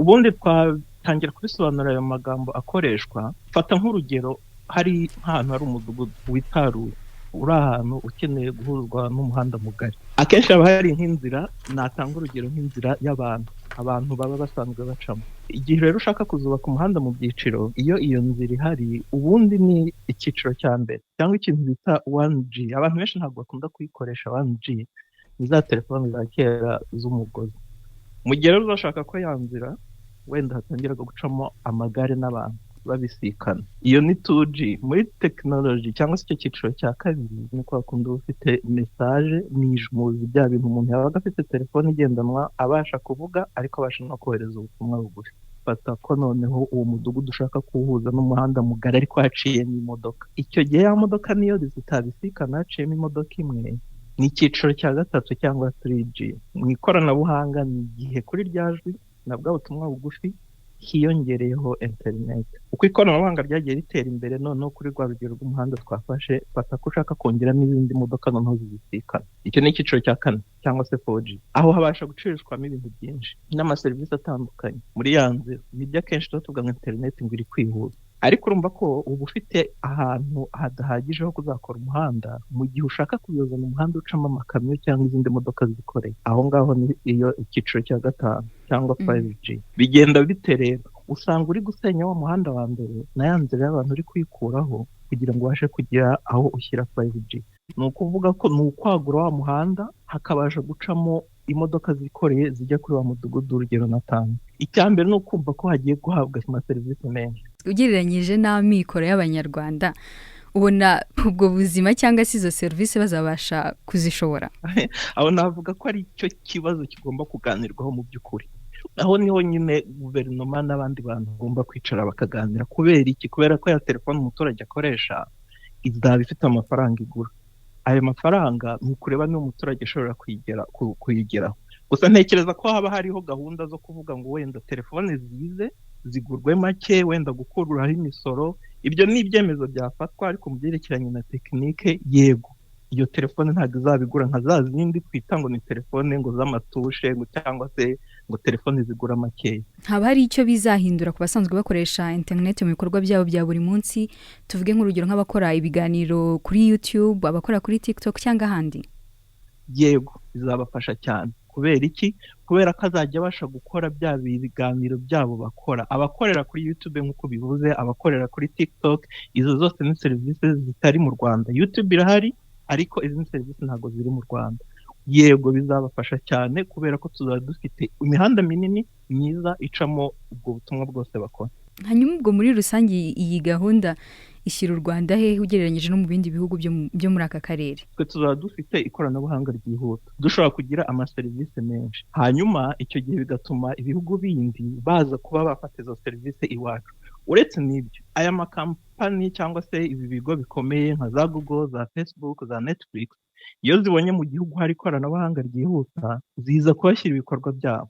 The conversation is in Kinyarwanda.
ubundi twatangira kubisobanura ayo magambo akoreshwa. Fata nk'urugero, hari nk'ahantu hari umudugudu witaruye uri ahantu ukeneye guhuzwa n'umuhanda mugari. Akenshi haba hari nk'inzira, natanga urugero nk'inzira y'abantu abantu baba basanzwe bacamo. Igihe rero ushaka kuzubaka umuhanda mu byiciro, iyo nzira ihari, ubundi ni icyiciro cya mbere cyangwa ikintu bita 1G. Abantu benshi ntabwo bakunda kuyikoresha 1G, ni za telefoni za kera z'umugozi. Mu gihe rero uzashaka ko ya nzira wenda hatangiraga gucamo amagare n'abantu babisikana, iyo ni 2G. Muri tekinoloji cyangwa se icyo cyiciro cya kabiri ni kwa kundi uba ufite mesaje n'ijmuzi, bya bintu umuntu yabaga afite telefone igendanwa abasha kuvuga ariko abasha no kohereza ubutumwa bugufi. Fata ko noneho uwo mudugudu ushaka kuwuhuza n'umuhanda mugari ariko haciyemo imodoka. Icyo gihe ya modoka niyo zitabisikana haciyemo imodoka imwe, ni icyiciro cya gatatu cyangwa 3G. Mu ikoranabuhanga ni igihe kuri rya jwi na bwa butumwa bugufi hiyongereyeho internet. Uko ikoranabuhanga ryagiye ritera imbere, noneho kuri rwa rugero rw'umuhanda twafashe, fata ko ushaka kongeramo izindi modoka noneho zibisikana. Icyo ni icyiciro cya kane cyangwa se 4G. Aho habasha gucurishwamo ibintu byinshi n'amaserivisi atandukanye muri ya nzira. Nibyo akenshi tuba tuvuga ngo internet ngo iri kwihuta, ariko urumva ko uba ufite ahantu hadahagije ho kuzakora umuhanda mu gihe ushaka kuyozana umuhanda ucamo amakamyo cyangwa izindi modoka zikoreye. Aho ngaho ni iyo icyiciro cya gatanu cyangwa 5G. Bigenda biterera, usanga uri gusenya wa muhanda wa mbere na ya nzira y'abantu uri kuyikuraho kugira ngo ubashe kugera aho ushyira 5G. Ni ukuvuga ko ni ukwagura wa muhanda hakabasha gucamo imodoka zikoreye zijya kuri wa mudugudu urugero natanga. Icya mbere ni ukumva ko hagiye guhabwa amaserivisi menshi. Ugereranyije n'amikoro y'Abanyarwanda, ubona ubwo buzima cyangwa se izo serivisi bazabasha kuzishobora? Aho navuga ko ari cyo kibazo kigomba kuganirwaho mu by'ukuri. Aho niho nyine guverinoma n'abandi bantu bagomba kwicara bakaganira. Kubera iki? Kubera ko ya telefone umuturage akoresha izaba ifite amafaranga igura. Ayo mafaranga ni ukureba niba umuturage ashobora kuyigeraho. Gusa ntekereza ko haba hariho gahunda zo kuvuga ngo wenda telefone zize zigurwe make, wenda gukururaho imisoro. Ibyo ni ibyemezo byafatwa, ariko mu byerekeranye na tekinike, yego iyo telefone ntabwo izabigura nka za zindi twita ngo ni telefone ngo z'amatushe cyangwa se ngo telefone zigura makeya. Haba hari icyo bizahindura ku basanzwe bakoresha internet mu bikorwa byabo bya buri munsi? Tuvuge nk'urugero nk'abakora ibiganiro kuri YouTube, abakora kuri TikTok cyangwa ahandi. Yego bizabafasha cyane. Kubera iki? Kubera ko azajya abasha gukora bya biganiro byabo bakora. Abakorera kuri YouTube nk'uko bivuze, abakorera kuri TikTok, izo zose ni serivisi zitari mu Rwanda. YouTube irahari ariko izindi serivisi ntabwo ziri mu Rwanda. Yego bizabafasha cyane kubera ko tuzaba dufite imihanda minini myiza icamo ubwo butumwa bwose bakora. Hanyuma ubwo muri rusange iyi gahunda ishyira u Rwanda hehe ugereranyije no mu bindi bihugu byo muri aka karere? Twe tuzaba dufite ikoranabuhanga ryihuta, dushobora kugira amaserivisi menshi. Hanyuma icyo gihe bigatuma ibihugu bindi baza kuba bafata izo serivisi iwacu. Uretse n'ibyo, aya makampani cyangwa se ibi bigo bikomeye nka za Google, za Facebook, za Netflix, iyo zibonye mu gihugu hari ikoranabuhanga ryihuta ziza kuhashyira ibikorwa byabo.